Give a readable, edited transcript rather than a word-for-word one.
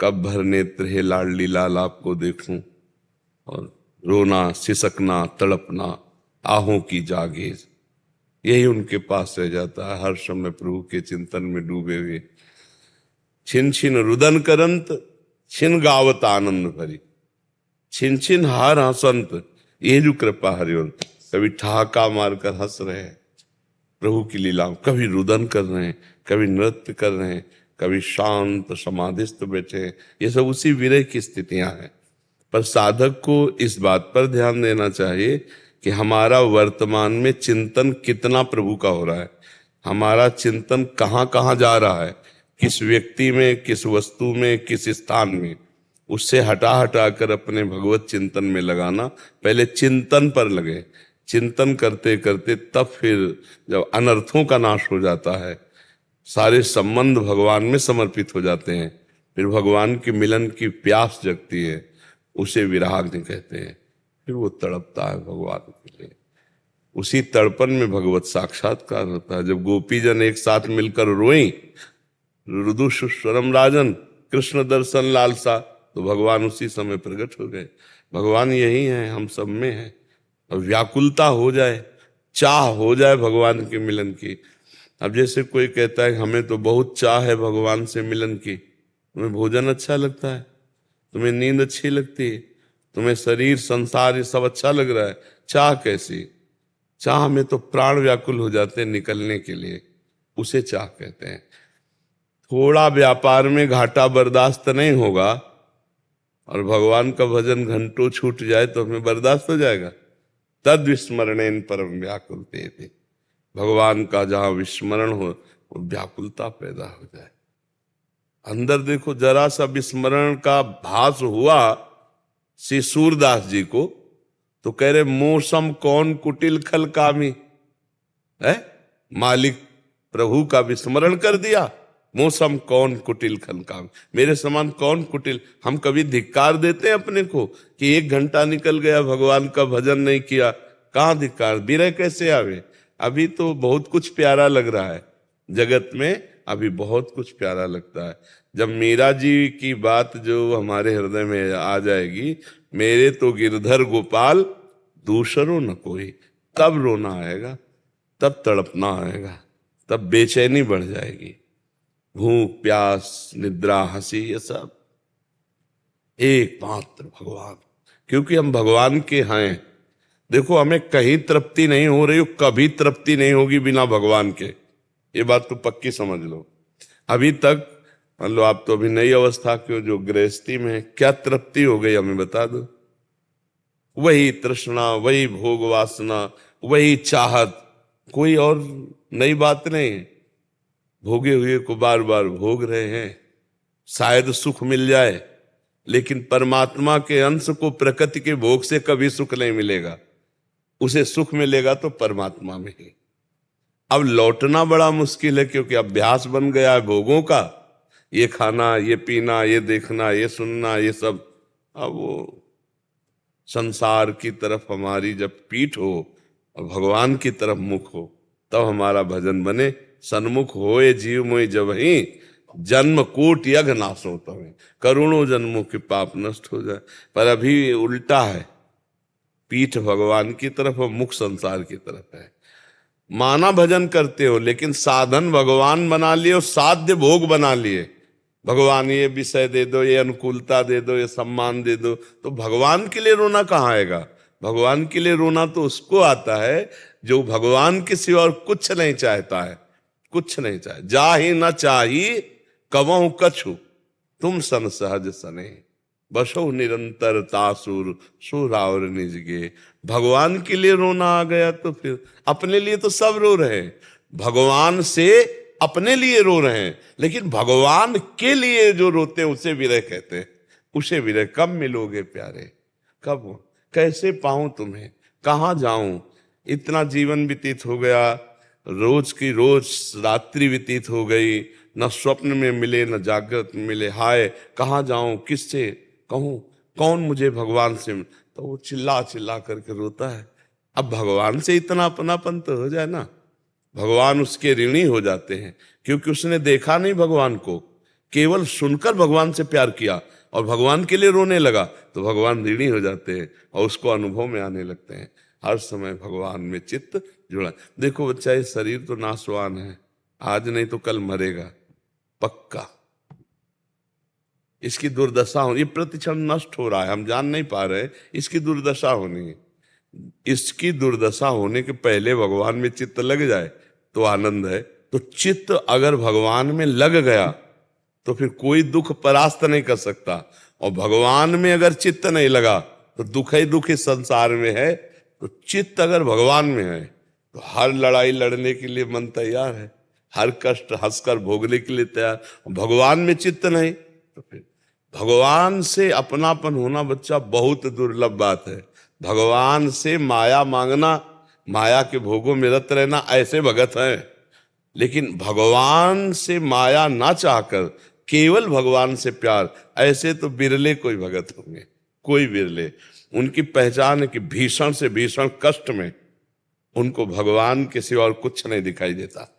कब भर नेत्र हे लाडली लाल आपको देखूं, और रोना सिसकना तड़पना आहों की जागीर, यही उनके पास रह जाता है, हर समय प्रभु के चिंतन में डूबे हुए। छिन छिन रुदन करंत छिन गावत आनंद भरी, छिन छिन हार हसंत ये जो कृपा हरिवंत। कभी ठहाका मारकर हंस रहे हैं प्रभु की लीला, कभी रुदन कर रहे हैं, कभी नृत्य कर रहे हैं, कभी शांत समाधिस्थ बैठे हैं। ये सब उसी विरह की स्थितियां हैं। पर साधक को इस बात पर ध्यान देना चाहिए कि हमारा वर्तमान में चिंतन कितना प्रभु का हो रहा है, हमारा चिंतन कहाँ कहाँ जा रहा है, किस व्यक्ति में, किस वस्तु में, किस स्थान में। उससे हटा हटा कर अपने भगवत चिंतन में लगाना। पहले चिंतन पर लगे, चिंतन करते करते तब फिर जब अनर्थों का नाश हो जाता है, सारे संबंध भगवान में समर्पित हो जाते हैं, फिर भगवान के मिलन की प्यास जगती है, उसे विराग कहते हैं। फिर वो तड़पता है भगवान के लिए, उसी तड़पन में भगवत साक्षात्कार होता है। जब गोपीजन एक साथ मिलकर रोई, रुदु सुस्वरम राजन कृष्ण दर्शन लालसा, तो भगवान उसी समय प्रकट हो गए। भगवान यही है, हम सब में है। अब व्याकुलता हो जाए, चाह हो जाए भगवान के मिलन की। अब जैसे कोई कहता है हमें तो बहुत चाह है भगवान से मिलन की, तुम्हें भोजन अच्छा लगता है, तुम्हें नींद अच्छी लगती है, तुम्हें शरीर संसार ये सब अच्छा लग रहा है, चाह कैसी? चाह में तो प्राण व्याकुल हो जाते हैं निकलने के लिए, उसे चाह कहते हैं। थोड़ा व्यापार में घाटा बर्दाश्त नहीं होगा और भगवान का भजन घंटों छूट जाए तो हमें बर्दाश्त हो जाएगा। तद विस्मरणेन परम व्याकुलते थे, भगवान का जहां विस्मरण हो वो व्याकुलता पैदा हो जाए। अंदर देखो, जरा सा विस्मरण का भास हुआ श्री सूरदास जी को तो कह रहे मौसम कौन कुटिल खल कामी है, मालिक प्रभु का विस्मरण कर दिया, मौसम कौन कुटिल खल कामी, मेरे समान कौन कुटिल। हम कभी धिक्कार देते हैं अपने को कि 1 घंटा निकल गया भगवान का भजन नहीं किया, कहां धिक्कार, विरह कैसे आवे। अभी तो बहुत कुछ प्यारा लग रहा है जगत में, अभी बहुत कुछ प्यारा लगता है। जब मीरा जी की बात जो हमारे हृदय में आ जाएगी, मेरे तो गिरधर गोपाल दूसरों न कोई, तब रोना आएगा, तब तड़पना आएगा, तब बेचैनी बढ़ जाएगी। भूख प्यास निद्रा हंसी ये सब एकमात्र भगवान, क्योंकि हम भगवान के हैं। देखो, हमें कहीं तृप्ति नहीं हो रही, कभी तृप्ति नहीं होगी बिना भगवान के, ये बात तो पक्की समझ लो। अभी तक मान लो आप तो अभी नई अवस्था के हो, जो गृहस्थी में, क्या तृप्ति हो गई हमें बता दो? वही तृष्णा, वही भोग वासना, वही चाहत, कोई और नई बात नहीं। भोगे हुए को बार बार भोग रहे हैं, शायद सुख मिल जाए, लेकिन परमात्मा के अंश को प्रकृति के भोग से कभी सुख नहीं मिलेगा। उसे सुख मिलेगा तो परमात्मा में ही। अब लौटना बड़ा मुश्किल है, क्योंकि अभ्यास बन गया है भोगों का, ये खाना, ये पीना, ये देखना, ये सुनना, ये सब। अब वो संसार की तरफ हमारी जब पीठ हो और भगवान की तरफ मुख हो, तब हमारा भजन बने। सन्मुख होए जीव मोय जबहि, जन्म कोट यज्ञ नाशो तमें, करोड़ों जन्मों के पाप नष्ट हो जाए। पर अभी उल्टा है, पीठ भगवान की तरफ और मुख संसार की तरफ है। माना भजन करते हो, लेकिन साधन भगवान बना लिए और साध्य भोग बना लिए। भगवान ये विषय दे दो, ये अनुकूलता दे दो, ये सम्मान दे दो, तो भगवान के लिए रोना कहाँ आएगा? भगवान के लिए रोना तो उसको आता है जो भगवान के सिवा और कुछ नहीं चाहता है, कुछ नहीं चाहे। जा ही न चाही कवहु कछु, तुम सन सहज सने, बसो निरंतर तासुर सुरावर निजगे। भगवान के लिए रोना आ गया तो फिर अपने लिए तो सब रो रहे हैं, भगवान से अपने लिए रो रहे हैं, लेकिन भगवान के लिए जो रोते हैं उसे विरह कहते हैं। उसे विरह, कब मिलोगे प्यारे, कब, कैसे पाऊं तुम्हें, कहां जाऊं, इतना जीवन व्यतीत हो गया, रोज की रोज रात्रि व्यतीत हो गई, न स्वप्न में मिले न जागृत में मिले, हाय कहाँ जाऊं, किससे कहूं, कौन मुझे भगवान से। तो वो चिल्ला चिल्ला करके रोता है। अब भगवान से इतना अपनापन तो हो जाए ना, भगवान उसके ऋणी हो जाते हैं, क्योंकि उसने देखा नहीं भगवान को, केवल सुनकर भगवान से प्यार किया और भगवान के लिए रोने लगा तो भगवान ऋणी हो जाते हैं और उसको अनुभव में आने लगते हैं। हर समय भगवान में चित्त जुड़ा। देखो बच्चा, ये शरीर तो नाशवान है, आज नहीं तो कल मरेगा पक्का। इसकी दुर्दशा हो, ये प्रतिक्षण नष्ट हो रहा है, हम जान नहीं पा रहे, इसकी दुर्दशा होनी है। इसकी दुर्दशा होने के पहले भगवान में चित्त लग जाए तो आनंद है। तो चित्त अगर भगवान में लग गया तो फिर कोई दुख परास्त नहीं कर सकता। और भगवान में अगर चित्त नहीं लगा तो दुख ही दुख इस संसार में है। तो चित्त अगर भगवान में है तो हर लड़ाई लड़ने के लिए मन तैयार है, हर कष्ट हंसकर भोगने के लिए तैयार। भगवान में चित्त नहीं तो फिर भगवान से अपनापन होना बच्चा बहुत दुर्लभ बात है। भगवान से माया मांगना, माया के भोगों में रत रहना, ऐसे भगत हैं। लेकिन भगवान से माया ना चाहकर केवल भगवान से प्यार, ऐसे तो बिरले कोई भगत होंगे, कोई बिरले। उनकी पहचान है कि भीषण से भीषण कष्ट में उनको भगवान के सिवा और कुछ नहीं दिखाई देता।